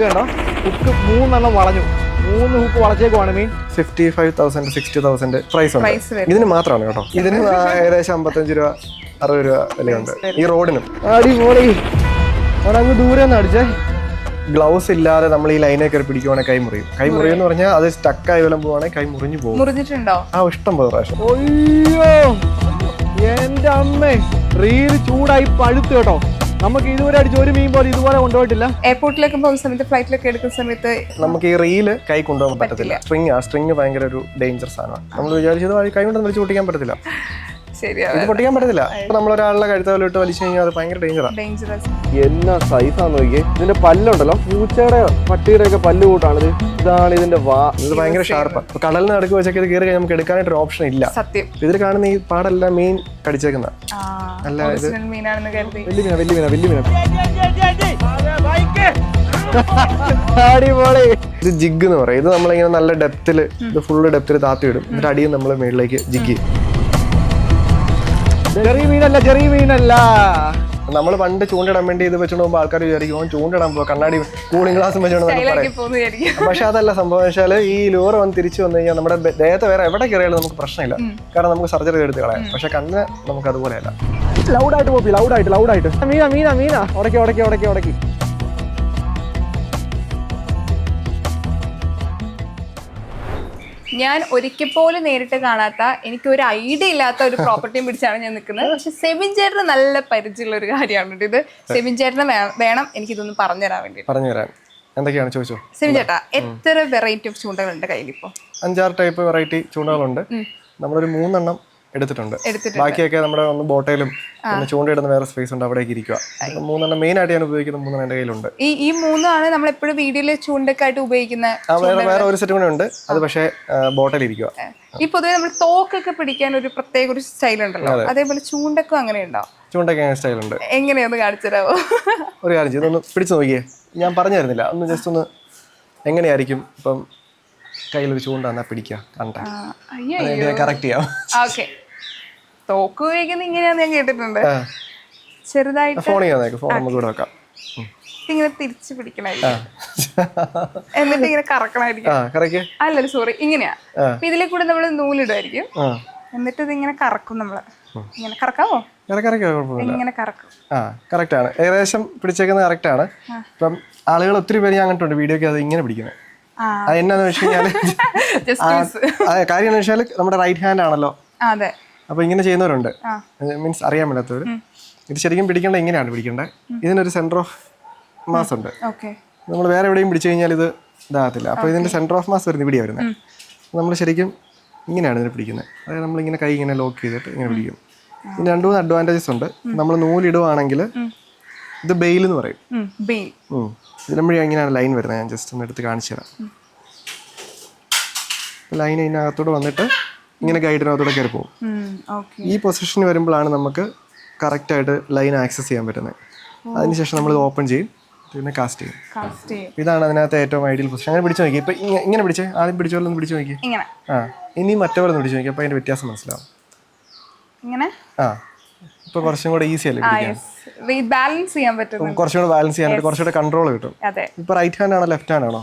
കണ്ടോ ഹുക്ക് 3 എണ്ണം വളഞ്ഞു 3 ഹുക്ക് വളച്ചേക്കുവാണ് മീൻ 55,000 60,000 പ്രൈസ് ഉണ്ട് ഇതിന് മാത്രമാണ് കേട്ടോ ഇതിന് ഏകദേശം 55 രൂപ 60 രൂപ വിലയുണ്ട് ഈ റോഡിനും അടിപൊളി അങ്ങ് ദൂരെ നിന്ന് അടിച്ചേ ഗ്ലൗസ് ഇല്ലാതെ നമ്മൾ ഈ ലൈനെ കയറി പിടിക്കുവാണെങ്കിൽ കൈ മുറിയും എന്ന് പറഞ്ഞാൽ അത് സ്റ്റക്കായി വല്ലതും പോവാണെങ്കിൽ കൈ മുറിഞ്ഞു പോകും മുറിഞ്ഞിട്ടുണ്ടോ ഇഷ്ടം പോലെ പ്രാവശ്യം അയ്യോ എന്റെ അമ്മേ റീല് ചൂടായി പഴുത്ത് കേട്ടോ നമുക്ക് ഇതുവരെ അടിച്ച് ഒരു മീൻ പോലെ ഇതുപോലെ കൊണ്ടുപോയിട്ടില്ല എയർപോർട്ടിലേക്ക് പോകുന്ന സമയത്ത് ഫ്ലൈറ്റിലൊക്കെ എടുക്കുന്ന സമയത്ത് നമുക്ക് ഈ റീല് കൈ കൊണ്ടുപോകാൻ പറ്റത്തില്ല സ്ട്രിങ് ഭയങ്കര ഒരു ഡേഞ്ചർ സാധനമാണ് നമ്മൾ വിചാരിച്ചത് കൈ കൊണ്ട് വലിച്ചു പൊട്ടിക്കാൻ പറ്റത്തില്ല ഇത് പൊട്ടിക്കാൻ പറ്റത്തില്ല ഇപ്പൊ നമ്മൾ ഒരാളുടെ കഴുത്തോലെ ഇട്ട് വലിച്ചു കഴിഞ്ഞാൽ അത് ഭയങ്കര ഡേഞ്ചറസ് എന്നാ സൈസാന്ന് നോക്കിയേ ഇതിന്റെ പല്ലുണ്ടല്ലോ പൂച്ചയുടെ പട്ടിയുടെ ഒക്കെ പല്ല് കൂട്ടാണിത് ഇതാണ് ഇതിന്റെ ഇത് ഭയങ്കര ഷാർപ്പാണ് ഇപ്പൊ കടലിന് നടുക്ക് വെച്ചൊക്കെ ഇത് കയറി നമുക്ക് എടുക്കാനായിട്ട് ഒരു ഓപ്ഷൻ ഇല്ല സത്യം ഇതിൽ കാണുന്ന ഈ പാടെല്ലാം മീൻ കടിച്ചേക്കുന്ന അല്ല ഇത് വലിയ മീന അടിപൊളി ഇത് ജിഗ് എന്ന് പറയും ഇത് നമ്മളിങ്ങനെ നല്ല ഡെപ്തില് ഇത് ഫുള്ള് ഡെപ്തിൽ താത്തി ഇടും എന്നിട്ട് അടിയും നമ്മൾ മേളിലേക്ക് ജിഗ് ചെറിയ മീനല്ല നമ്മൾ പണ്ട് ചൂണ്ടിടാൻ വേണ്ടി ഇത് വെച്ചോണ്ട് പോകുമ്പോൾ ആൾക്കാർ വിചാരിക്കും ചൂണ്ടിടാൻ പോകും കണ്ണാടി കൂളിംഗ് ഗ്ലാസ് വെച്ചോണ്ട് പറയും പക്ഷെ അതല്ല സംഭവം വെച്ചാൽ ഈ ലൂറ് വന്ന് തിരിച്ചു വന്നു കഴിഞ്ഞാൽ നമ്മുടെ ദേഹത്ത് വേറെ എവിടെ കയറിയാലും നമുക്ക് പ്രശ്നമില്ല കാരണം നമുക്ക് സർജറി എടുത്ത് കളയാം പക്ഷെ കണ്ണിന് നമുക്ക് അതുപോലെയല്ല ലൗഡായിട്ട് പോപ്പി ലൗഡായിട്ട് മീന ഉടക്കി ഞാൻ ഒരിക്കൽ പോലും നേരിട്ട് കാണാത്ത എനിക്ക് ഒരു ഐഡിയ ഇല്ലാത്ത ഒരു പ്രോപ്പർട്ടിയും പിടിച്ചാണ് ഞാൻ നിൽക്കുന്നത് പക്ഷെ സെബിൻ ചേട്ടന് നല്ല പരിചയമുള്ള ഒരു കാര്യമാണ് ഇത് സെബിൻ ചേട്ടന് വേണം എനിക്കിതൊന്ന് പറഞ്ഞുതരാൻ വേണ്ടി പറഞ്ഞുതരാൻ എന്തൊക്കെയാണ് ചോദിച്ചോ സെബിൻ ചേട്ടാ എത്ര വെറൈറ്റി ഓഫ് ചൂണ്ടകളുണ്ട് കയ്യിൽ ഇപ്പൊ 5-6 ടൈപ്പ് വെറൈറ്റി ചൂണ്ടകളുണ്ട് നമ്മളൊരു 3 എണ്ണം എടുത്തിട്ടുണ്ട് ബാക്കിയൊക്കെ നമ്മുടെ ഒന്ന് ബോട്ടയിലും പിന്നെ ചൂണ്ടയിടുന്ന വേറെ സ്പേസ് ഉണ്ട് അവിടേക്ക് ഇരിക്കുക 3 എണ്ണം മെയിൻ ആയിട്ട് ഞാൻ ഉപയോഗിക്കുന്ന 3 എണ്ണം എന്റെ കയ്യിലുണ്ട് ഈ 3 ആണ് നമ്മൾ എപ്പോഴും വീഡിയോയില് ചൂണ്ടക്കായിട്ട് ഉപയോഗിക്കുന്ന വേറെ ഒരു സെറ്റ് കൂടെ ഉണ്ട് അത് പക്ഷേ ബോട്ടയിൽ ഇരിക്കുക ഈ പൊതുവെ നമ്മൾ തോക്കൊക്കെ പിടിക്കാൻ ഒരു പ്രത്യേക ഒരു സ്റ്റൈൽ ഉണ്ടല്ലോ അതേപോലെ ചൂണ്ടക്കും അങ്ങനെ ഉണ്ടോ ചൂണ്ടൊക്കെ സ്റ്റൈൽ ഉണ്ട് എങ്ങനെയൊന്ന് കാണിച്ചു തരാമോ ഒരു കാര്യം ഇതൊന്ന് പിടിച്ചു നോക്കിയേ ഞാൻ പറഞ്ഞു തരുന്നില്ല ഒന്ന് ജസ്റ്റ് ഒന്ന് എങ്ങനെയായിരിക്കും ഇപ്പം കയ്യിലൊരു ചൂണ്ട എന്നാ പിടിക്കുക കണ്ട കറക്റ്റ് ചെയ്യാം ഓക്കെ തോക്ക് ഉപയോഗിക്കുന്ന ഇങ്ങനെയാന്ന് ഞാൻ കേട്ടിട്ടുണ്ട് ചെറുതായിട്ട് ഫോൺ നമുക്ക് ഇവിടെ വെക്കാം ഇങ്ങനെ തിരിച്ചു പിടിക്കണായിരിക്കും എന്നിട്ട് ഇങ്ങനെ കറക്കണായിരിക്കും അല്ലല്ല സോറി ഇങ്ങനെയാ ഇതിലെ കൂടെ നമ്മള് നൂലിടുമായിരിക്കും എന്നിട്ട് ഇതിങ്ങനെ കറക്കും നമ്മള് ഇങ്ങനെ കറക്കാവോ ഇങ്ങനെ കറക്കും കറക്റ്റ് ആണ് ഏകദേശം പിടിച്ചേക്കുന്നത് കറക്റ്റ് ആണ് ഇപ്പം ആളുകൾ ഒത്തിരി പേര് ഞാൻ കണ്ടിട്ടുണ്ട് വീഡിയോക്ക് അത് ഇങ്ങനെ പിടിക്കുന്നത് അത് എന്നാന്ന് വെച്ച് കഴിഞ്ഞാല് കാര്യം എന്ന് വെച്ചാൽ നമ്മുടെ റൈറ്റ് ഹാൻഡ് ആണല്ലോ അപ്പൊ ഇങ്ങനെ ചെയ്യുന്നവരുണ്ട് മീൻസ് അറിയാൻ പറ്റാത്തവര് ഇത് ശരിക്കും പിടിക്കേണ്ട ഇങ്ങനെയാണ് പിടിക്കേണ്ടത് ഇതിനൊരു സെന്റർ ഓഫ് മാസ് ഉണ്ട് നമ്മൾ വേറെ എവിടെയും പിടിച്ചു കഴിഞ്ഞാൽ ഇത് ഇതാകത്തില്ല അപ്പൊ ഇതിന്റെ സെന്റർ ഓഫ് മാസ് വരുന്നത് ഇവിടെയാണ് വരുന്നത് നമ്മൾ ശരിക്കും ഇങ്ങനെയാണ് ഇതിനെ പിടിക്കുന്നത് അതായത് നമ്മളിങ്ങനെ കൈ ഇങ്ങനെ ലോക്ക് ചെയ്തിട്ട് ഇങ്ങനെ പിടിക്കും ഇതിന് 2-3 അഡ്വാൻറ്റേജസ് ഉണ്ട് നമ്മൾ നൂലിടുവാണെങ്കിൽ ഇത് ബെയിൽ എന്ന് പറയും ഇതിനുമ്പഴേ ഇങ്ങനെയാണ് ലൈൻ വരുന്നത് ഞാൻ ജസ്റ്റ് ഒന്ന് എടുത്ത് കാണിച്ചു തരാം ലൈൻ ഇതിനകത്തോടെ വന്നിട്ട് ഇങ്ങനെ ഗൈഡിനകത്തോടെ കയറി പോകും ഈ പൊസിഷൻ വരുമ്പോഴാണ് നമുക്ക് കറക്റ്റായിട്ട് ലൈൻ ആക്സസ് ചെയ്യാൻ പറ്റുന്നത് അതിനുശേഷം നമ്മൾ ഇത് ഓപ്പൺ ചെയ്യും പിന്നെ കാസ്റ്റ് ചെയ്യും ഇതാണ് അതിനകത്ത് ഏറ്റവും ഐഡിയൽ പൊസിഷൻ അങ്ങനെ പിടിച്ചു നോക്കി ഇപ്പൊ ഇങ്ങനെ പിടിച്ചേ ആദ്യം പിടിച്ചോലെ ഒന്ന് പിടിച്ചു നോക്കി ഇനി മറ്റേ പോലെ പിടിച്ചു നോക്കി അപ്പൊ അതിന്റെ വ്യത്യാസം മനസ്സിലാവും ഇപ്പൊ കുറച്ചും കൂടെ ഈസി അല്ലേ ബാലൻസ് ചെയ്യാൻ പറ്റും കുറച്ചുകൂടെ ബാലൻസ് ചെയ്യാനായിട്ട് കുറച്ചുകൂടെ കൺട്രോൾ കിട്ടും ഇപ്പൊ റൈറ്റ് ഹാൻഡ് ആണോ ലെഫ്റ്റ് ഹാൻഡ് ആണോ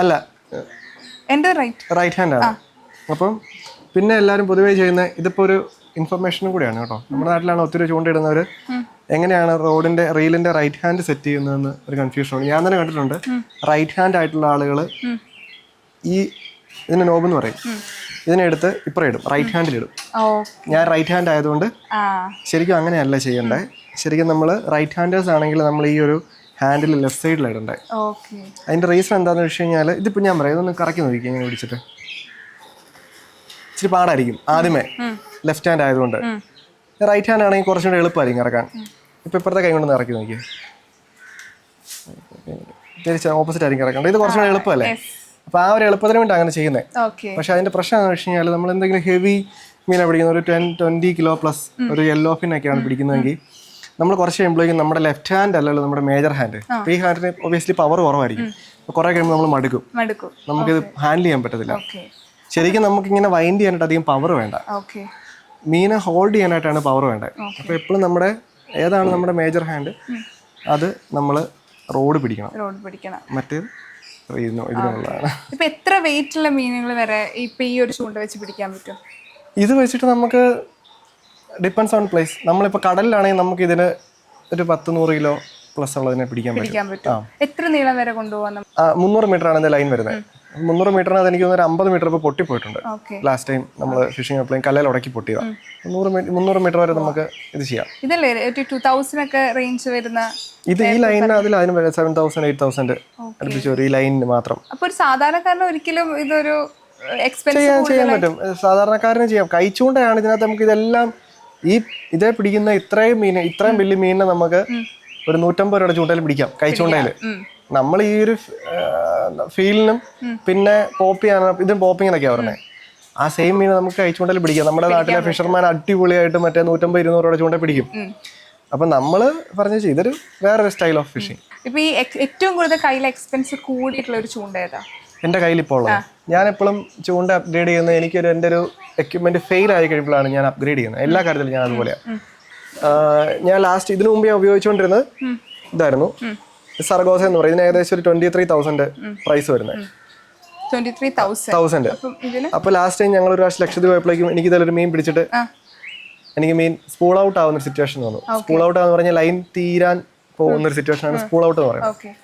അല്ല റൈറ്റ് ഹാൻഡ് ആണ് അപ്പം പിന്നെ എല്ലാവരും പൊതുവേ ചെയ്യുന്ന ഇതിപ്പോ ഒരു ഇൻഫർമേഷനും കൂടിയാണ് കേട്ടോ നമ്മുടെ നാട്ടിലാണ് ഒത്തിരി ചൂണ്ടയിടുന്നവർ എങ്ങനെയാണ് റീലിന്റെ റൈറ്റ് ഹാൻഡ് സെറ്റ് ചെയ്യുന്നതെന്ന് ഒരു കൺഫ്യൂഷൻ ഉണ്ട് ഞാൻ തന്നെ കണ്ടിട്ടുണ്ട് റൈറ്റ് ഹാൻഡ് ആയിട്ടുള്ള ആളുകൾ ഈ ഇതിന് നോബ് എന്ന് പറയും ഇതിനെടുത്ത് ഇപ്പുറം ഇടും റൈറ്റ് ഹാൻഡിലിടും ഞാൻ റൈറ്റ് ഹാൻഡ് ആയതുകൊണ്ട് ശരിക്കും അങ്ങനെയല്ല ചെയ്യണ്ടേ ശരിക്കും നമ്മൾ റൈറ്റ് ഹാൻഡേഴ്സ് ആണെങ്കിൽ നമ്മൾ ഈ ഒരു ഹാൻഡിൽ ലെഫ്റ്റ് സൈഡിൽ ഇടണ്ടേ അതിന്റെ റീസൺ എന്താണെന്ന് വെച്ച് കഴിഞ്ഞാൽ ഇതിപ്പോ ഞാൻ പറയാം ഇതൊന്ന് കറക്കി നോക്കി ഇങ്ങനെ പിടിച്ചിട്ട് ഇച്ചിരി പാടായിരിക്കും ആദ്യമേ ലെഫ്റ്റ് ഹാൻഡ് ആയതുകൊണ്ട് റൈറ്റ് ഹാൻഡ് ആണെങ്കിൽ കുറച്ചും കൂടെ എളുപ്പമായിരിക്കും ഇറക്കാൻ ഇപ്പൊ ഇപ്പുറത്തെ കൈ കൊണ്ടൊന്ന് ഇറക്കി നോക്കിയേ തിരിച്ച് ഓപ്പോസിറ്റ് ആയിരിക്കും ഇറക്കേണ്ടത് ഇത് കുറച്ചും കൂടെ എളുപ്പമല്ലേ അപ്പൊ ആ ഒരു എളുപ്പത്തിന് വേണ്ടി അങ്ങനെ ചെയ്യുന്നത് പക്ഷെ അതിന്റെ പ്രശ്നം എന്താണെന്ന് വെച്ച് കഴിഞ്ഞാൽ നമ്മൾ എന്തെങ്കിലും ഹെവി മീനെ പിടിക്കുന്ന ഒരു 10-20 കിലോ പ്ലസ് ഒരു യെല്ലോ ഫിന്നൊക്കെയാണ് പിടിക്കുന്നതെങ്കിൽ നമ്മൾ കുറച്ച് കഴിയുമ്പോഴേക്കും നമ്മുടെ ലെഫ്റ്റ് ഹാൻഡ് അല്ലല്ലോ നമ്മുടെ മേജർ ഹാൻഡ് ഈ ഹാൻഡിന് ഒബിയസ്ലി പവർ കുറവായിരിക്കും കുറെ കഴിയുമ്പോൾ നമ്മൾ മടുക്കും നമുക്കിത് ഹാൻഡിൽ ചെയ്യാൻ പറ്റത്തില്ല ശരിക്കും നമുക്കിങ്ങനെ വൈൻഡ് ചെയ്യാനായിട്ട് അധികം പവർ വേണ്ട മീനെ ഹോൾഡ് ചെയ്യാനായിട്ടാണ് പവർ വേണ്ടത് അപ്പോൾ എപ്പോഴും നമ്മുടെ ഏതാണ് നമ്മുടെ മേജർ ഹാൻഡ് അത് നമ്മൾ റോഡ് പിടിക്കണം. റോഡ് പിടിക്കണം. മറ്റേത് ഇതിനുള്ളതാണ്. ഇപ്പൊ എത്ര വെയിറ്റുള്ള മീനുകൾ വരെ ഇപ്പൊ ഈ ഒരു ചൂണ്ട വെച്ച് പിടിക്കാൻ പറ്റും? ഇത് വെച്ചിട്ട് നമുക്ക് ഡിപ്പെൻസ് ഓൺ പ്ലേസ്. നമ്മളിപ്പോൾ കടലിലാണെങ്കിൽ നമുക്ക് ഇതിന് ഒരു 10-100 കിലോ പ്ലസ് ഉള്ളതിനെ പിടിക്കാൻ പറ്റും. എത്ര നീളം വരെ കൊണ്ടുപോകാൻ? 300 മീറ്റർ ആണ് ലൈൻ വരുന്നത്. 300 മീറ്ററിനകത്ത് എനിക്ക് ഒരു 50 മീറ്റർ ഇപ്പോൾ പൊട്ടിപ്പോയിട്ടുണ്ട്. ലാസ്റ്റ് ടൈം നമ്മൾ ഫിഷിംഗ് അപ്ലൈ കല്ലയിൽ ഉടക്കി പൊട്ടിയതാണ്. 300 മീറ്റർ വരെ നമുക്ക് ഇത് ചെയ്യാം. ഇതല്ലേ 2000 ഒക്കെ റേഞ്ച് വരുന്ന ഇത് ഈ ലൈനിന് അതിന് 7,000 8,000 അടുപ്പിച്ച് വരും ഈ ലൈനിന് മാത്രം. അപ്പൊ ഒരു സാധാരണക്കാരന് ഒരിക്കലും ഇതൊരു ചെയ്യാൻ പറ്റും. സാധാരണക്കാരന് ചെയ്യാം. കൈച്ചൂണ്ടയാണ് ഇതിനകത്ത് നമുക്ക് ഇതെല്ലാം ഇതേ പിടിക്കുന്ന ഇത്രയും വലിയ മീനിനെ നമുക്ക് ഒരു 150 രൂപയുടെ ചൂണ്ടയിൽ പിടിക്കാം കൈച്ചൂണ്ടയിൽ. നമ്മൾ ഈ ഒരു ഫീലിനും പിന്നെ ഇതിന് പോപ്പിംഗ് എന്നൊക്കെയാണ് പറഞ്ഞത്. ആ സെയിം മീൻ നമുക്ക് കൈച്ചൂണ്ടയിൽ പിടിക്കാം. നമ്മുടെ നാട്ടിലെ ഫിഷർമാൻ അടിപൊളിയായിട്ട് മറ്റേ 150-200 രൂപയുടെ ചൂണ്ട പിടിക്കും. അപ്പൊ നമ്മള് പറഞ്ഞു ഇതൊരു വേറൊരു സ്റ്റൈൽ ഓഫ് ഫിഷിംഗ്. ഇപ്പൊ ഈ ഏറ്റവും കൂടുതൽ കയ്യിൽ എക്സ്പെൻസ് കൂടിയിട്ടുള്ള ഒരു ചൂണ്ട ഏതാ? എന്റെ കയ്യിൽ ഇപ്പോൾ ഉള്ളത്. ഞാൻ എപ്പോഴും ചൂണ്ട അപ്ഗ്രേഡ് ചെയ്യുന്നത് എൻ്റെ ഒരു എക്യുപ്മെന്റ് ഫെയിൽ ആയി കഴിയുമ്പോഴാണ് ഞാൻ അപ്ഗ്രേഡ് ചെയ്യുന്നത്. എല്ലാ കാര്യത്തിലും ഞാൻ അതുപോലെയാണ്. ഞാൻ ലാസ്റ്റ് ഇതിനു മുമ്പ് ഞാൻ ഉപയോഗിച്ചുകൊണ്ടിരുന്നത് ഇതായിരുന്നു, സർഗോസ എന്ന് പറയും. ഇതിന് ഏകദേശം ഒരു 23,000 പ്രൈസ് വരുന്നത്. 23,000. അപ്പൊ ലാസ്റ്റ് ടൈം ഞങ്ങൾ ഒരു പ്രാവശ്യം ലക്ഷദ്വീപ് പോയപ്പോഴേക്കും എനിക്ക് ഇതിലൊരു മീൻ പിടിച്ചിട്ട് എനിക്ക് മീൻ സ്പൂൾ ഔട്ട് ആവുന്ന ഒരു സിറ്റുവേഷൻ വന്നു. സ്പൂൾ ഔട്ട് ആണെന്ന് പറഞ്ഞാൽ ലൈൻ തീരാൻ പോകുന്ന ഒരു സിറ്റുവേഷൻ ആണ് സ്പൂൾ ഔട്ട് എന്ന് പറയുന്നത്.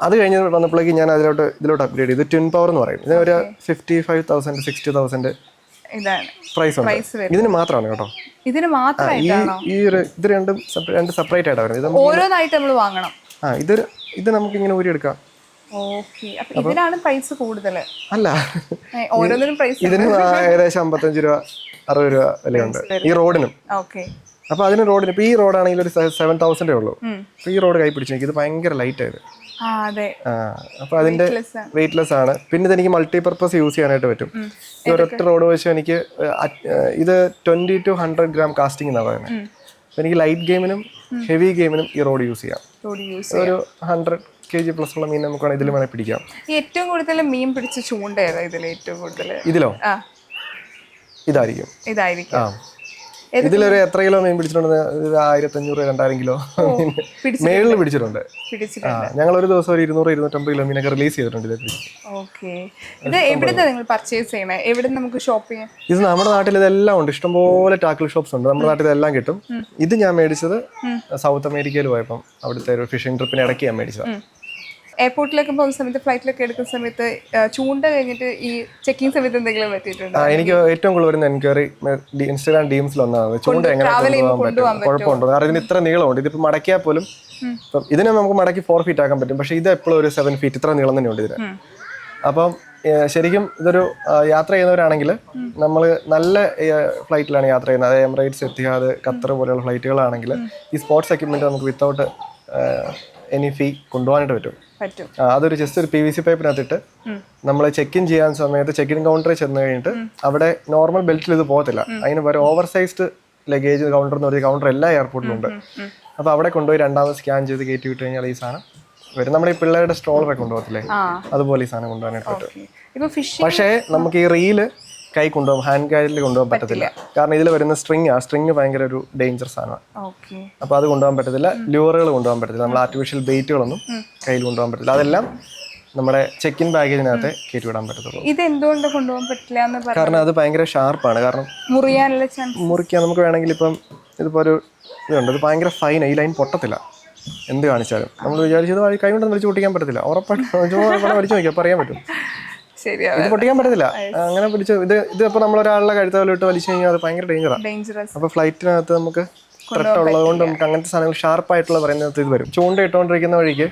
അത് കഴിഞ്ഞ് വന്നപ്പോഴേക്കും ഞാൻ ഇതിലോട്ട് അപ്ഗ്രേഡ് ചെയ്തു. ട്വിൻ പവർ എന്ന് പറയും. ഇതിന് ഒരു 55,000 60,000 പ്രൈസ് ഉണ്ട്. ഇതിന് മാത്രമാണ് കേട്ടോ. ഇത് രണ്ടും സെപ്പറേറ്റ് ആയിട്ടാണ് വരുന്നത്. ഓരോന്നായിട്ട് നമ്മൾ വാങ്ങണം. ഇത് നമുക്ക് ഇങ്ങനെ ഊരിയെടുക്കാം. ഇതിനാണ് പ്രൈസ് കൂടുതൽ അല്ല, ഇതിന് ഏകദേശം 55 രൂപ 60 രൂപ വിലയുണ്ട് ഈ റോഡിനും. അപ്പൊ അതിന് റോഡിന് ഇപ്പൊ ഈ റോഡാണെങ്കിൽ ഒരു 7,000 ഉള്ളൂ. അപ്പൊ ഈ റോഡ് കൈ പിടിച്ചു ഇത് ഭയങ്കര ലൈറ്റ് ആയത്. അപ്പൊ അതിന്റെ വെയിറ്റ്ലെസ് ആണ്. പിന്നെ ഇതെനിക്ക് മൾട്ടിപർപ്പസ് യൂസ് ചെയ്യാനായിട്ട് പറ്റും. ഈ ഒരൊറ്റ റോഡ് വെച്ച് എനിക്ക് ഇത് 20 to 100 gram കാസ്റ്റിംഗ് എന്നാണ് പറയുന്നത്. അപ്പൊ എനിക്ക് ലൈറ്റ് ഗെയിമിനും ഹെവി ഗെയിമിനും ഈ റോഡ് യൂസ് ചെയ്യാം. ഒരു 100 kg പ്ലസ് ഉള്ള മീൻ നമുക്ക് ഇതിൽ വേണേൽ പിടിക്കാം. ഏറ്റവും കൂടുതൽ മീൻ പിടിച്ച ചൂണ്ട ഏതാ ഇതിലോ? ഇതായിരിക്കും. ഇതിലൊരു എത്ര കിലോ മീൻ പിടിച്ചിട്ടുണ്ട്? 1500-2000 കിലോ മേളിൽ പിടിച്ചിട്ടുണ്ട്. ഞങ്ങൾ ഒരു ദിവസം ഒരു 200-250 കിലോ മീനൊക്കെ റിലീസ് ചെയ്തിട്ടുണ്ട്. ഇത് നമ്മുടെ നാട്ടിൽ ഇതെല്ലാം ഉണ്ട്. ഇഷ്ടംപോലെ ടാക്കിൾ ഷോപ്സ് ഉണ്ട്. നമ്മുടെ നാട്ടിൽ ഇതെല്ലാം കിട്ടും. ഇത് ഞാൻ മേടിച്ചത് സൗത്ത് അമേരിക്കയിൽ പോയപ്പം അവിടുത്തെ ഒരു ഫിഷിംഗ് ട്രിപ്പിന് ഇടയ്ക്ക് ഞാൻ മേടിച്ചതാണ്. എയർപോർട്ടിലൊക്കെ പോകുന്ന സമയത്ത് ഫ്ലൈറ്റിലൊക്കെ എടുക്കുന്ന സമയത്ത് ചൂണ്ട കഴിഞ്ഞിട്ട് ഈ ചെക്കിംഗ് സമയത്ത് എന്തെങ്കിലും പറ്റിയിട്ടുണ്ടോ? എനിക്ക് ഏറ്റവും കൂടുതൽ വരുന്ന എൻക്വയറി ഇൻസ്റ്റാഗ്രാം DMs ഒന്നാണ് ചൂണ്ട എങ്ങനെ കുഴപ്പമുണ്ടോ? കാരണം ഇതിന് ഇത്ര നീളമുണ്ട്. ഇതിപ്പോ മടക്കിയാൽ പോലും ഇതിനെ നമുക്ക് മടക്കി 4 feet ആക്കാൻ പറ്റും. പക്ഷെ ഇത് എപ്പോഴും ഒരു 7 feet ഇത്ര നീളം തന്നെയുണ്ട് ഇതിന്. അപ്പം ശരിക്കും ഇതൊരു യാത്ര ചെയ്യുന്നവരാണെങ്കിൽ നമ്മൾ നല്ല ഫ്ലൈറ്റിലാണ് യാത്ര ചെയ്യുന്നത്, അതായത് എമിറേറ്റ്സ്, എത്തിഹാദ്, ഖത്തർ പോലെയുള്ള ഫ്ലൈറ്റുകളാണെങ്കിൽ ഈ സ്പോർട്സ് എക്യുപ്മെന്റ് നമുക്ക് വിത്തൗട്ട് എനി ഫീ കൊണ്ടുപോകാനായിട്ട് പറ്റും. അതൊരു ജസ്റ്റ് ഒരു PVC പൈപ്പിനകത്തിട്ട് നമ്മൾ ചെക്ക് ഇൻ ചെയ്യാൻ സമയത്ത് ചെക്ക് ഇൻ കൗണ്ടറിൽ ചെന്ന് കഴിഞ്ഞിട്ട് അവിടെ നോർമൽ ബെൽറ്റിൽ ഇത് പോകത്തില്ല. അതിന് പകരം ഓവർ സൈസ്ഡ് ലഗേജ് കൗണ്ടർ എന്ന് പറഞ്ഞ കൗണ്ടർ എല്ലാ എയർപോർട്ടിലും ഉണ്ട്. അപ്പോൾ അവിടെ കൊണ്ടുപോയി രണ്ടാമത് സ്കാൻ ചെയ്ത് കയറ്റി വിട്ട് കഴിഞ്ഞാൽ ഈ സാധനം വരും. നമ്മുടെ ഈ പിള്ളേരുടെ സ്ട്രോളറൊക്കെ കൊണ്ടുപോകത്തില്ലേ, അതുപോലെ ഈ സാധനം കൊണ്ടുപോകാനായിട്ട് പറ്റും. പക്ഷേ നമുക്ക് ഈ റീല് കൈ കൊണ്ടുപോകും, ഹാൻഡ് ക്യാരിയിൽ കൊണ്ടുപോകാൻ പറ്റത്തില്ല. കാരണം ഇതിൽ വരുന്ന സ്ട്രിങ് ഭയങ്കര ഒരു ഡേഞ്ചർ സാധനമാണ്. അപ്പൊ അത് കൊണ്ടുപോകാൻ പറ്റത്തില്ല. ലൂറുകൾ കൊണ്ടുപോകാൻ പറ്റത്തില്ല. നമ്മൾ ആർട്ടിഫിഷ്യൽ ബെയ്റ്റുകളൊന്നും കയ്യിൽ കൊണ്ടുപോകാൻ പറ്റില്ല. അതെല്ലാം നമ്മുടെ ചെക്ക് ഇൻ ബാഗേജിനകത്ത് കയറ്റി വിടാൻ പറ്റത്തുള്ളൂ. ഇത് എന്തുകൊണ്ട് കൊണ്ടുപോകാൻ പറ്റില്ല? കാരണം അത് ഭയങ്കര ഷാർപ്പാണ്. കാരണം മുറിക്കാൻ നമുക്ക് വേണമെങ്കിൽ ഇപ്പം ഇതിപ്പോ ഒരു ഇതുണ്ട്, ഇത് ഭയങ്കര ഫൈൻ. ഈ ലൈൻ പൊട്ടത്തില്ല എന്ത് കാണിച്ചാലും. നമ്മൾ വിചാരിച്ചത് കൈ കൊണ്ടൊന്നും വലിച്ചു പൊട്ടിക്കാൻ പറ്റത്തില്ല. ഉറപ്പായിട്ടും വലിച്ചു നോക്കിയാൽ പറയാൻ പറ്റും. ഇത് പൊട്ടിക്കാൻ പറ്റത്തില്ല. അങ്ങനെ പിടിച്ച് ഇതിപ്പോ നമ്മൾ ഒരാളുടെ കഴുത്തോലെ ഇട്ട് വലിച്ചു കഴിഞ്ഞാൽ അത് ഭയങ്കര ഡേഞ്ചറാണ്. അപ്പൊ ഫ്ലൈറ്റിനകത്ത് നമുക്ക് ത്രെട്ട് ഉള്ളത് കൊണ്ട് നമുക്ക് അങ്ങനത്തെ സാധനങ്ങൾ ഷാർപ്പായിട്ടുള്ള പറയുന്നത് ഇത് വരും. ചൂണ്ട ഇട്ടുകൊണ്ടിരിക്കുന്ന വഴിക്ക്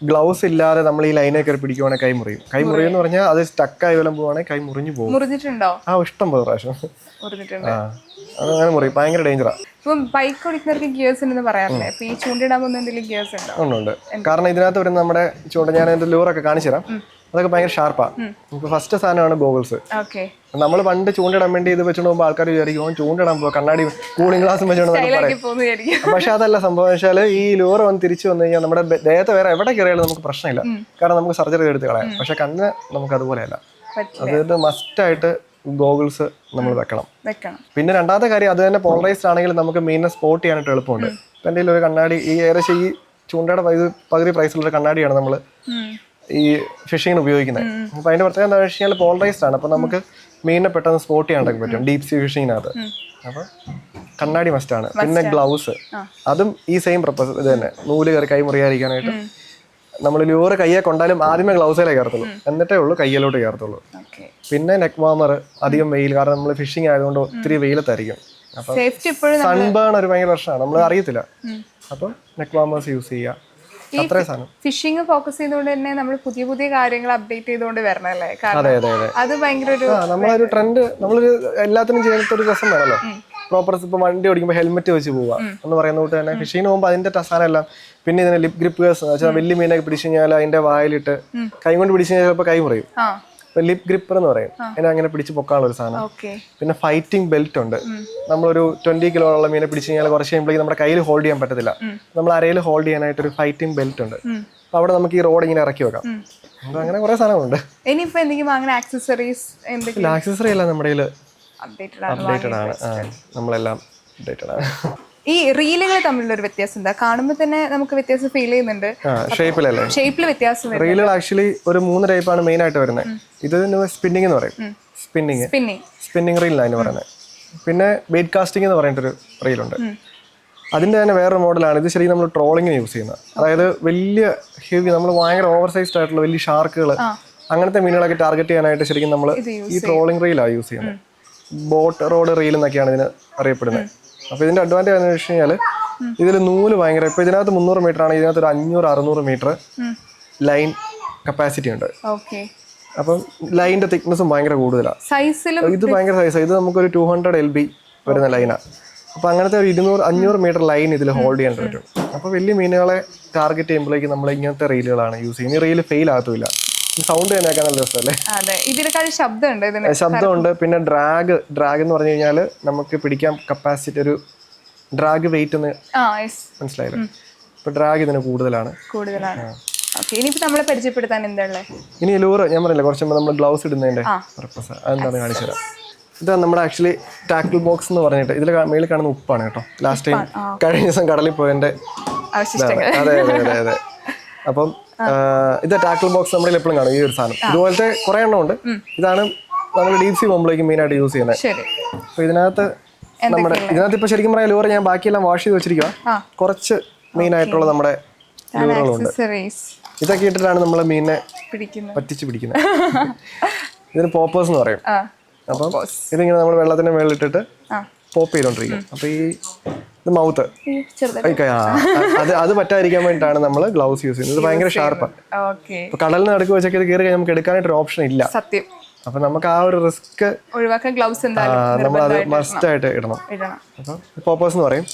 ഗ്ലൗസ് ഇല്ലാതെ നമ്മൾ ഈ ലൈനെ കയറി പിടിക്കുവാണെങ്കിൽ കൈ മുറിയും. കൈ മുറിയും എന്ന് പറഞ്ഞാൽ അത് സ്റ്റക്കായി വല്ലം പോവാണെങ്കിൽ കൈ മുറിഞ്ഞു പോകും. ഇഷ്ടം പോലെ പ്രാവശ്യം അങ്ങനെ മുറിയും. ഭയങ്കര ഡേഞ്ചറാണ്. ബൈക്ക് ഓടിക്കുന്നവർക്ക് ഗിയേഴ്സ് ഉണ്ടെന്ന് പറയാറില്ലേ? ഈ ചൂണ്ടിടാൻ പോകുന്ന എന്തെങ്കിലും ഗിയേഴ്സ് ഉണ്ടോ? ഉണ്ട്. കാരണം ഇതിനകത്ത് വരുന്ന നമ്മുടെ ചൂണ്ട, ഞാൻ എന്റെ ലൂറൊക്കെ കാണിച്ചു തരാം. അതൊക്കെ ഭയങ്കര ഷാർപ്പാണ്. നമുക്ക് ഫസ്റ്റ് സാധനമാണ് ഗോഗിൾസ്. നമ്മൾ പണ്ട് ചൂണ്ടിടാൻ വേണ്ടി ഇത് വെച്ചോണ്ട് പോകുമ്പോൾ ആൾക്കാർ വിചാരിക്കും ചൂണ്ടിടാൻ പോകും, കണ്ണാടി കൂളിംഗ് ഗ്ലാസും വെച്ചോണ്ട് പറയും. പക്ഷെ അതല്ല സംഭവം. വെച്ചാൽ ഈ ലൂറ് വന്ന് തിരിച്ചു വന്നു കഴിഞ്ഞാൽ നമ്മുടെ ദേഹത്തെ വേറെ എവിടെ കയറിയാലും നമുക്ക് പ്രശ്നമില്ല. കാരണം നമുക്ക് സർജറി എടുത്ത് കളയാം. പക്ഷെ കണ്ണിന് നമുക്ക് അതുപോലെയല്ല. അതായത് മസ്റ്റായിട്ട് ഗോഗിൾസ് നമ്മൾ വെക്കണം. പിന്നെ രണ്ടാമത്തെ കാര്യം, അത് തന്നെ പോളറൈസ്ഡ് ആണെങ്കിൽ നമുക്ക് മീനിനെ സ്പോട്ട് ചെയ്യാനായിട്ട് എളുപ്പമുണ്ട്. ഇപ്പം എൻ്റെ ഒരു കണ്ണാടി ഈ ഏകദേശം ഈ ചൂണ്ടയുടെ പകുതി പ്രൈസുള്ള കണ്ണാടിയാണ് നമ്മൾ ഈ ഫിഷിങ്ങിന് ഉപയോഗിക്കുന്നത്. അപ്പോൾ അതിന്റെ പ്രത്യേകത എന്താ വെച്ച് കഴിഞ്ഞാൽ പോളറൈസ്ഡ് ആണ്. അപ്പോൾ നമുക്ക് മീനിനെ പെട്ടെന്ന് സ്പോട്ട് ചെയ്യാനൊക്കെ പറ്റും ഡീപ് സീ ഫിഷിങ്ങിനകത്ത്. അപ്പോൾ കണ്ണാടി മസ്റ്റാണ്. പിന്നെ ഗ്ലൗസ്, അതും ഈ സെയിം പർപ്പസ് ഇത് തന്നെ, നൂല് കയറി കൈ മുറിയാതിരിക്കാനായിട്ട്. നമ്മൾ ലൂറ് കയ്യെ കൊണ്ടാലും ആദ്യമേ ഗ്ലൗസിലേ കയറത്തുള്ളൂ, എന്നിട്ടേ ഉള്ളൂ കയ്യിലോട്ട് കയറത്തുള്ളൂ. പിന്നെ നെക്ക് വാമർ, അധികം വെയിൽ, കാരണം നമ്മൾ ഫിഷിംഗ് ആയതുകൊണ്ട് ഒത്തിരി വെയിലത്തായിരിക്കും. അപ്പം സൺബേൺ ഒരു ഭയങ്കര പ്രശ്നമാണ്, നമ്മൾ അറിയത്തില്ല. അപ്പം നെക്ക് വാമേഴ്സ് യൂസ് ചെയ്യുക, അത്രേ സാധനം. ഫിഷിംഗ് ഫോക്കസ് ചെയ്തുകൊണ്ട് തന്നെ നമ്മൾ പുതിയ പുതിയ കാര്യങ്ങൾ അപ്ഡേറ്റ് ചെയ്തുകൊണ്ട് വരണല്ലേ? അത് ഭയങ്കര ഒരു നമ്മളൊരു ട്രെൻഡ്, നമ്മളൊരു എല്ലാത്തിനും ചെയ്യാത്ത ഒരു രസം വേണമല്ലോ. പ്രോപ്പർ ഇപ്പൊ വണ്ടി ഓടിക്കുമ്പോൾ ഹെൽമെറ്റ് വെച്ച് പോവുക എന്ന് പറയുന്ന കൂട്ട് തന്നെ ഫിഷിങ്ങിന് പോകുമ്പോൾ അതിന്റെ സാധനം എല്ലാം. പിന്നെ ഇതിന് ലിപ് ഗ്രിപ്പേഴ്സ് എന്ന് വെച്ചാൽ വലിയ മീനൊക്കെ പിടിച്ചു കഴിഞ്ഞാൽ അതിന്റെ വായിലിട്ട് കൈ കൊണ്ട് പിടിച്ചു കഴിഞ്ഞാൽ ചിലപ്പോൾ കൈ മുറിയും. ലിപ് ഗ്രിപ്പർ എന്ന് പറയും, അതിനെ അങ്ങനെ പിടിച്ച് പൊക്കാനുള്ള ഒരു സാധനം. പിന്നെ ഫൈറ്റിംഗ് ബെൽറ്റ് ഉണ്ട്. നമ്മളൊരു 20 കിലോ ഉള്ള മീനെ പിടിച്ചു കഴിഞ്ഞാൽ കുറച്ച് കഴിയുമ്പോഴേക്കും നമ്മുടെ കയ്യിൽ ഹോൾഡ് ചെയ്യാൻ പറ്റത്തില്ല, നമ്മൾ അരയിൽ ഹോൾഡ് ചെയ്യാനായിട്ട് ഒരു ഫൈറ്റിംഗ് ബെൽറ്റ് ഉണ്ട്. അപ്പൊ അവിടെ നമുക്ക് ഈ റോഡ് ഇങ്ങനെ ഇറക്കി വെക്കാം. അങ്ങനെ കുറെ സാധനങ്ങളുണ്ട്. ഇനിയിപ്പോ എന്തെങ്കിലും അങ്ങനെ ആക്സസറീസ്? ആക്സസറി എല്ലാം നമ്മുടെ അപ്ഡേറ്റഡ് ആണ്, നമ്മളെല്ലാം അപ്ഡേറ്റഡ് ആണ്. ഈ റീലുകൾ തമ്മിലുള്ള ഒരു വ്യത്യാസം എന്താ? കാണുമ്പോൾ തന്നെ നമുക്ക് വ്യത്യാസം ഫീൽ ചെയ്യുന്നുണ്ട്. ഷേപ്പിൽ വ്യത്യാസം. റീലുകൾ ആക്ച്വലി ഒരു 3 ടൈപ്പാണ് മെയിൻ ആയിട്ട് വരുന്നത്. ഇത് സ്പിന്നിങ് എന്ന് പറയും, സ്പിന്നിങ് റീലാണ് പറയുന്നത്. പിന്നെ വെയിറ്റ് കാസ്റ്റിംഗ് എന്ന് പറഞ്ഞിട്ടൊരു റീലുണ്ട്. അതിന്റെ തന്നെ വേറൊരു മോഡലാണ്. ഇത് ശരിക്കും നമ്മൾ ട്രോളിങ്ങിന് യൂസ് ചെയ്യുന്നത്. അതായത് വലിയ ഹെവി, നമ്മൾ ഭയങ്കര ഓവർ സൈസ്ഡ് ആയിട്ടുള്ള വലിയ ഷാർക്കുകൾ, അങ്ങനത്തെ മീനുകളൊക്കെ ടാർഗറ്റ് ചെയ്യാനായിട്ട് ശരിക്കും നമ്മൾ ഈ ട്രോളിംഗ് റീലാണ് യൂസ് ചെയ്യുന്നത്. ബോട്ട് റോഡ് റീൽ എന്നൊക്കെയാണ് ഇതിന് അറിയപ്പെടുന്നത്. അപ്പോൾ ഇതിന്റെ അഡ്വാൻറ്റേജ് എന്ന് വെച്ച് കഴിഞ്ഞാൽ ഇതിൽ നൂല് ഭയങ്കര, ഇപ്പൊ ഇതിനകത്ത് 300 മീറ്റർ ആണ്, ഇതിനകത്ത് ഒരു 500-600 മീറ്റർ ലൈൻ കപ്പാസിറ്റി ഉണ്ട്. അപ്പം ലൈനിന്റെ തിക്നെസ്സും ഭയങ്കര കൂടുതലാണ്. ഇത് ഭയങ്കര സൈസ്, ഇത് നമുക്കൊരു 200 LB വരുന്ന ലൈനാണ്. അപ്പോൾ അങ്ങനത്തെ ഒരു 200-500 മീറ്റർ ലൈൻ ഇതിൽ ഹോൾഡ് ചെയ്യാൻ പറ്റും. അപ്പോൾ വലിയ മീനുകളെ ടാർഗറ്റ് ചെയ്യുമ്പോഴേക്കും നമ്മൾ ഇങ്ങനത്തെ റീലുകളാണ് യൂസ് ചെയ്യുന്നത്. ഈ റീല് ഫെയിൽ ആകത്തില്ല. സൗണ്ട് തന്നെയൊക്കെ നല്ല രസമല്ലേ? ശബ്ദമുണ്ട്. പിന്നെ ഡ്രാഗ് എന്ന് പറഞ്ഞു കഴിഞ്ഞാൽ നമുക്ക് പിടിക്കാൻ കപ്പാസിറ്റി, ഒരു ഡ്രാഗ് വെയിറ്റ് എന്ന് മനസ്സിലായില്ലേ? ഇപ്പൊ ഡ്രാഗ് ഇതിന് കൂടുതലാണ്. ഇനി ലൂറ് ഞാൻ പറഞ്ഞില്ല, കുറച്ച് നമ്മൾ ഗ്ലൗസ് ഇടുന്നതിന്റെ പർപ്പസ് അതെന്താണെന്ന് കാണിച്ചു തരാം. ഇതാണ് നമ്മുടെ ആക്ച്വലി ടാക്കിൾ ബോക്സ് എന്ന് പറഞ്ഞിട്ട്, ഇതിൽ മേളിൽ കാണുന്ന ഉപ്പാണ് കേട്ടോ. ലാസ്റ്റ് ടൈം കഴിഞ്ഞ ദിവസം കടലിൽ പോയതിന്റെ. അതെ. അപ്പം ഇത് ടാക്കിൾ ബോക്സ് നമ്മുടെ എപ്പോഴും കാണും ഈ ഒരു സാധനം. ഇതുപോലത്തെ കുറെ എണ്ണം ഉണ്ട്. ഇതാണ് നമ്മൾ ഡീപ് സീ പോകുമ്പോഴേക്കും മെയിൻ ആയിട്ട് യൂസ് ചെയ്യുന്നത്. അപ്പൊ ഇതിനകത്ത് ഇപ്പൊ ശരിക്കും പറയാം ലൂറ് ഞാൻ ബാക്കിയെല്ലാം വാഷ് ചെയ്ത് വെച്ചിരിക്കുക. കുറച്ച് മെയിൻ ആയിട്ടുള്ള നമ്മുടെ ലൂറുകളുണ്ട്. ഇതൊക്കെ ഇട്ടിട്ടാണ് നമ്മൾ മീനിനെ പറ്റിച്ച് പിടിക്കുന്നത്. ഇതിന് പോപ്പേഴ്സ് എന്ന് പറയും. അപ്പം ഇതിങ്ങനെ നമ്മൾ വെള്ളത്തിന്റെ മേളിലിട്ടിട്ട് പോപ്പ് ചെയ്തോണ്ടിരിക്കും. അപ്പൊ ഈ മൗത്ത് അത് പറ്റാതിരിക്കാൻ വേണ്ടിയിട്ടാണ് നമ്മൾ ഗ്ലൗസ് യൂസ് ചെയ്യുന്നത്. ഇത് ഭയങ്കര ഷാർപ്പാണ്. അപ്പൊ കടലിന് നടുക്ക് വെച്ചൊക്കെ ഇത് കയറി കഴിഞ്ഞാൽ നമുക്ക് എടുക്കാനായിട്ട് ഒരു ഓപ്ഷൻ ഇല്ല. അപ്പൊ നമുക്ക് ആ ഒരു റിസ്ക് ഒഴിവാക്കാൻ ഗ്ലൗസ് നമ്മൾ അത് മസ്റ്റ് ആയിട്ട് ഇടണം. അപ്പൊ പോപ്പേഴ്സ് എന്ന് പറയും.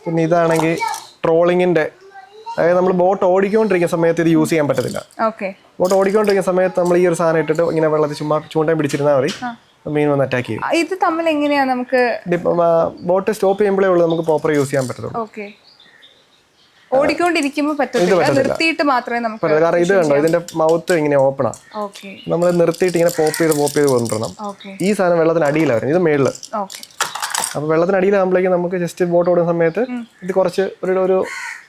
പിന്നെ ഇതാണെങ്കിൽ ട്രോളിങ്ങിന്റെ, അതായത് നമ്മൾ ബോട്ട് ഓടിക്കൊണ്ടിരിക്കുന്ന സമയത്ത് ഇത് യൂസ് ചെയ്യാൻ പറ്റത്തില്ല. ബോട്ട് ഓടിക്കൊണ്ടിരിക്കുന്ന സമയത്ത് നമ്മൾ ഈ ഒരു സാധനം ഇട്ടിട്ട് ഇങ്ങനെ വെള്ളത്തിൽ ചുമ്മാ ചൂണ്ടയും പിടിച്ചിരുന്നാൽ മതി, മീൻ വന്ന് അറ്റാക്ക് ചെയ്യും. ഇത് തമ്മിൽ എങ്ങനെയാ നമുക്ക് ബോട്ട് സ്റ്റോപ്പ് ചെയ്യുമ്പോഴേ ഉള്ളൂ നമുക്ക് പ്രോപ്പർ യൂസ് ചെയ്യാൻ പറ്റത്തുള്ളൂ. ഓടിക്കൊണ്ടിരിക്കുമ്പോൾ നിർത്തിയിട്ട് മാത്രമേ നമുക്ക്, കാരണം ഇത് കണ്ടോ ഇതിന്റെ മൗത്ത് ഇങ്ങനെ ഓപ്പണാ. നമ്മൾ നിർത്തിയിട്ട് ഇങ്ങനെ പോപ്പ് ചെയ്ത് കൊണ്ടുവരണം. ഈ സാധനം വെള്ളത്തിന് അടിയിലായിരുന്നു, ഇത് മേളില്. അപ്പൊ വെള്ളത്തിന് അടിയിലാകുമ്പോഴേക്കും നമുക്ക് ജസ്റ്റ് ബോട്ട് ഓടുന്ന സമയത്ത് ഇത് കുറച്ച് ഒരു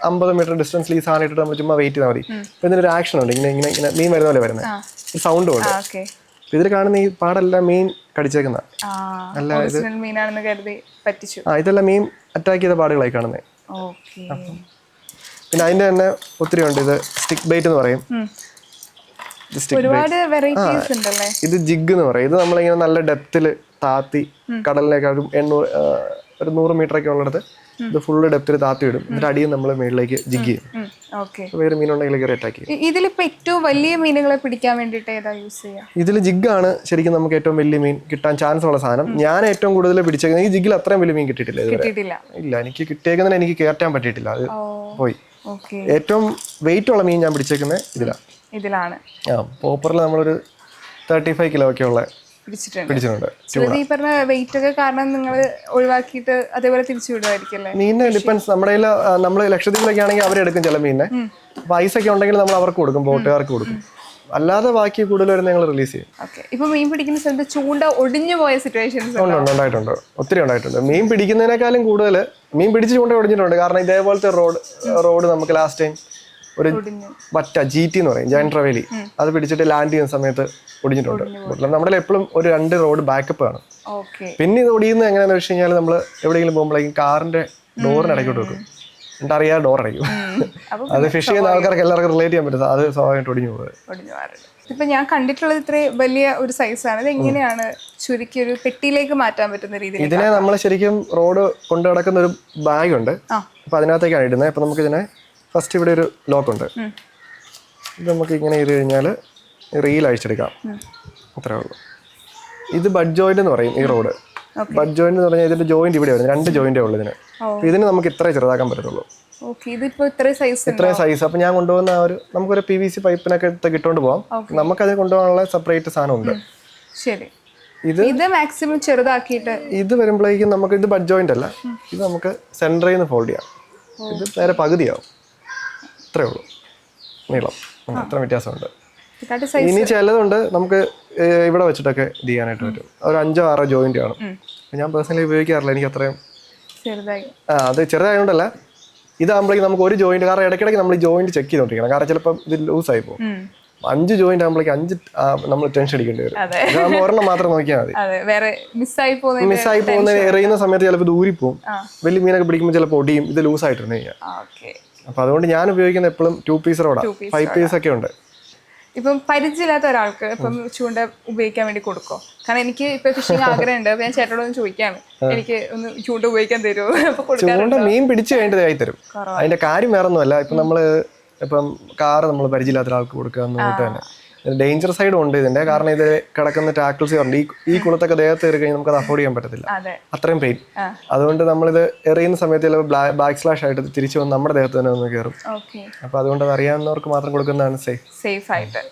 50 മീറ്റർ ഡിസ്റ്റൻസിൽ ഈ സാധനം ഇട്ടിട്ട് നമ്മൾ ചുമ്മാ വെയിറ്റ് ചെയ്താൽ മതി. അപ്പൊ ഇതിനൊരു ആക്ഷൻ ഉണ്ട്, ഇങ്ങനെ മീൻ വരുന്ന പോലെ വരുന്നത്, ഒരു സൗണ്ടും ഉണ്ട്. ഇതിൽ കാണുന്ന ഈ പാടെല്ലാം മീൻ കടിച്ചേക്കുന്ന അല്ല, ഇത് ഇതെല്ലാം മീൻ അറ്റാക്ക് ചെയ്ത പാടുകളായി കാണുന്നത്. പിന്നെ അതിന്റെ തന്നെ ഒത്തിരി ഉണ്ട്. ഇത് സ്റ്റിക്ക് ബൈറ്റ് എന്ന് പറയും. ഇത് ജിഗ് എന്ന് പറയും. ഇത് നമ്മളിങ്ങനെ നല്ല ഡെപ്തിൽ താത്തി കടലിലേക്ക് ഒരു 100 മീറ്റർ ഒക്കെ ഉള്ളിടത്ത് ഇത് ഫുള്ള് ഡെപ്തിൽ താത്തി ഇടും. എന്നിട്ട് അടിയും നമ്മൾ മേളിലേക്ക് ജിഗ് ചെയ്യും. വേറെ മീനുണ്ടെങ്കിൽ അറ്റാക്ക് ചെയ്യും. ഇതിലിപ്പോ ഏറ്റവും വലിയ മീനുകളെ പിടിക്കാൻ വേണ്ടിട്ട് ഏതാ യൂസ് ചെയ്യാ? ഇതിൽ ജിഗാണ് ശരിക്കും നമുക്ക് ഏറ്റവും വലിയ മീൻ കിട്ടാൻ ചാൻസ് ഉള്ള സാധനം. ഞാൻ ഏറ്റവും കൂടുതൽ പിടിച്ചേക്കുന്നത് ഈ ജിഗിൽ അത്രയും വലിയ മീൻ കിട്ടിയിട്ടില്ല. ഇല്ല, എനിക്ക് കിട്ടിയേക്കുന്നതിന് എനിക്ക് കയറ്റാൻ പറ്റിയിട്ടില്ല, അത് പോയി. ഏറ്റവും വെയിറ്റ് ഉള്ള മീൻ ഞാൻ പിടിച്ചേക്കുന്നത് ഇതിലാണ്. പോപ്പറിൽ നമ്മളൊരു 35 കിലോ ഒക്കെ ഉള്ള പിടിച്ചിട്ടുണ്ട്. വെയിറ്റ് ഒക്കെ കാരണം നിങ്ങൾ ഒഴിവാക്കിയിട്ട് അതേപോലെ തിരിച്ചു വിടുമായിരിക്കും. മീനിന് ഡിപ്പെൻസ്. നമ്മൾ ലക്ഷദ്വീപിലൊക്കെ ആണെങ്കിൽ അവരെടുക്കും ചില മീനിനെ. അപ്പൊ ഐസ് ഒക്കെ ഉണ്ടെങ്കിൽ നമ്മൾ അവർക്ക് കൊടുക്കും, ബോട്ടുകാർക്ക് കൊടുക്കും. അല്ലാതെ ബാക്കി കൂടുതൽ വരുന്ന ഞങ്ങൾ റിലീസ് ചെയ്യും. ഓക്കെ. ഇപ്പൊ മീൻ പിടിക്കുന്ന സ്ഥലത്ത് ചൂണ്ട ഒടിഞ്ഞു പോയ സിറ്റുവേഷൻസ് ഉണ്ടായിട്ടുണ്ട്, ഒത്തിരി ഉണ്ടായിട്ടുണ്ട്. മീൻ പിടിക്കുന്നതിനേക്കാളും കൂടുതൽ മീൻ പിടിച്ച് ചൂണ്ട ഒടിഞ്ഞിട്ടുണ്ട്. കാരണം ഇതേപോലത്തെ റോഡ് നമുക്ക് ലാസ്റ്റ് ടൈം ഒരു ബറ്റ GT എന്ന് പറയും, ജയന്റ് ട്രവേലി, അത് പിടിച്ചിട്ട് ലാൻഡ് ചെയ്യുന്ന സമയത്ത് ഒടിഞ്ഞിട്ടുണ്ട്. നമ്മുടെ എപ്പോഴും ഒരു 2 റോഡ് ബാക്കപ്പ് ആണ്. പിന്നെ ഇത് ഒടിയുന്നത് എങ്ങനെയാണെന്ന് വെച്ച് കഴിഞ്ഞാൽ നമ്മൾ എവിടെയെങ്കിലും പോകുമ്പോഴേക്കും കാറിന്റെ ഡോറിന് ഇടയ്ക്കോട്ട് വെക്കും, എന്നിട്ട് അറിയാതെ ഡോർ അടയ്ക്കും. അത് ഫിഷ് ചെയ്യുന്ന ആൾക്കാർക്ക് എല്ലാവർക്കും റിലേറ്റ് ചെയ്യാൻ പറ്റും. അത് സ്വാഭാവികമായിട്ട് ഒടിഞ്ഞു പോകുന്നത്. ഇപ്പൊ ഞാൻ കണ്ടിട്ടുള്ളത് ഇത്ര വലിയ ഒരു സൈസാണ്. ഇത് എങ്ങനെയാണ് ചുരുക്കി ഒരു പെട്ടിയിലേക്ക് മാറ്റാൻ പറ്റുന്ന രീതിയിൽ? ഇതിനെ നമ്മൾ ശരിക്കും റോഡ് കൊണ്ടു നടക്കുന്ന ഒരു ബാഗ് ഉണ്ട്, അപ്പൊ അതിനകത്തേക്കാണ് ഇടുന്നത്. അപ്പൊ നമുക്ക് ഇതിനെ ഫസ്റ്റ് ഇവിടെ ഒരു ലോക്ക് ഉണ്ട്, ഇത് നമുക്ക് ഇങ്ങനെ ചെയ്ത് കഴിഞ്ഞാൽ റീൽ അഴിച്ചെടുക്കാം, അത്രേ ഉള്ളൂ. ഇത് ബഡ് ജോയിന്റ് എന്ന് പറയും ഈ റോഡ്. ബഡ് ജോയിന്റ് എന്ന് പറഞ്ഞാൽ ഇതിന്റെ ജോയിന്റ് ഇവിടെ വരുന്നത്, 2 ജോയിന്റേ ഉള്ളൂ ഇതിന്. ഇതിന് നമുക്ക് ഇത്രേ ചെറുതാക്കാൻ പറ്റത്തുള്ളൂ, ഇത്രയും സൈസ്. അപ്പൊ ഞാൻ കൊണ്ടുപോകുന്ന നമുക്കൊരു PVC പൈപ്പിനൊക്കെ കിട്ടുകൊണ്ട് പോകാം. നമുക്കത് കൊണ്ടുപോകാനുള്ള സെപ്പറേറ്റ് സാധനം ഉണ്ട്. ഇത് മാക്സിമം ചെറുതാക്കിയിട്ട് ഇത് വരുമ്പോഴേക്കും നമുക്ക് ഇത് ബഡ് ജോയിന്റ് അല്ല, ഇത് നമുക്ക് സെന്ററിൽ നിന്ന് ഫോൾഡ് ചെയ്യാം. ഇത് നേരെ പകുതിയാവും, ഇത്രേ ഉള്ളൂ നീളം, അത്ര വ്യത്യാസമുണ്ട്. ഇനി ചിലതുണ്ട് നമുക്ക് ഇവിടെ വെച്ചിട്ടൊക്കെ ഇത് ചെയ്യാനായിട്ട് പറ്റും. ഒരു 5-6 ജോയിന്റ് കാണും. ഞാൻ പേഴ്സണലി ഉപയോഗിക്കാറില്ല, എനിക്ക് അത്രയും അത് ചെറുതായതുകൊണ്ടല്ല. ഇതാകുമ്പോഴേക്കും നമുക്ക് ഒരു ജോയിന്റ്, കാരണം ഇടയ്ക്കിടയ്ക്ക് നമ്മൾ ഈ ജോയിന്റ് ചെക്ക് ചെയ്തോണ്ടിരിക്കണം, കാരണം ചിലപ്പോൾ ഇത് ലൂസായി പോകും. 5 ജോയിന്റ് ആകുമ്പോഴേക്കും 5 നമ്മൾ ടെൻഷൻ അടിക്കേണ്ടി വരും. ഇതാകുമ്പോൾ ഒരെണ്ണം മാത്രം നോക്കിയാൽ മതി. മിസ്സായി പോകുന്ന എറിയുന്ന സമയത്ത് ചിലപ്പോൾ ദൂരിപ്പോവും. വലിയ മീനൊക്കെ പിടിക്കുമ്പോൾ ചിലപ്പോൾ ഒടിയും, ഇത് ലൂസായിട്ടിരുന്നു കഴിഞ്ഞാൽ. അപ്പൊ അതുകൊണ്ട് ഞാൻ ഉപയോഗിക്കുന്ന എപ്പോഴും 2 പീസ് റോഡാ, 5 പീസ് ഒക്കെ ഉണ്ട്. ഇപ്പം പരിചയമില്ലാത്ത ഒരാൾക്ക് ഇപ്പം ചൂണ്ട ഉപയോഗിക്കാൻ വേണ്ടി കൊടുക്കോ? കാരണം എനിക്ക് ഇപ്പൊ ഫിഷിംഗ് ആഗ്രഹമുണ്ട്, അപ്പൊ ഞാൻ ചേട്ടനോടൊന്ന് ചോദിക്കാണ്, എനിക്ക് ഒന്ന് ചൂണ്ട ഉപയോഗിക്കാൻ തരുമോ? ചൂണ്ട മീൻ പിടിച്ചു കഴിഞ്ഞിട്ട് ആയി തരും. അതിന്റെ കാര്യം വേറെ ഒന്നുമല്ല. ഇപ്പം കാറ് നമ്മൾ പരിചയമില്ലാത്ത ഒരാൾക്ക് കൊടുക്കുക എന്നിട്ട് തന്നെ ഡേഞ്ചർ സൈഡും ഉണ്ട് ഇതിന്റെ. കാരണം ഇത് കിടക്കുന്ന ടാക്കിൾസ് ഉണ്ട്, ഈ കുളത്തൊക്കെ ദേഹത്ത് കയറി കഴിഞ്ഞാൽ നമുക്ക് അത് അഫോർഡ് ചെയ്യാൻ പറ്റത്തില്ല, അത്രയും പെയിൻ. അതുകൊണ്ട് നമ്മളിത് എറിയുന്ന സമയത്ത് ചിലപ്പോൾ ബാക്ക് സ്ലാഷ് ആയിട്ട് തിരിച്ചു വന്ന് നമ്മുടെ ദേഹത്ത് തന്നെ ഒന്ന് കയറും. അപ്പൊ അതുകൊണ്ട് അത് അറിയാവുന്നവർക്ക് മാത്രം കൊടുക്കുന്നതാണ് സേഫ് ആയിട്ട്.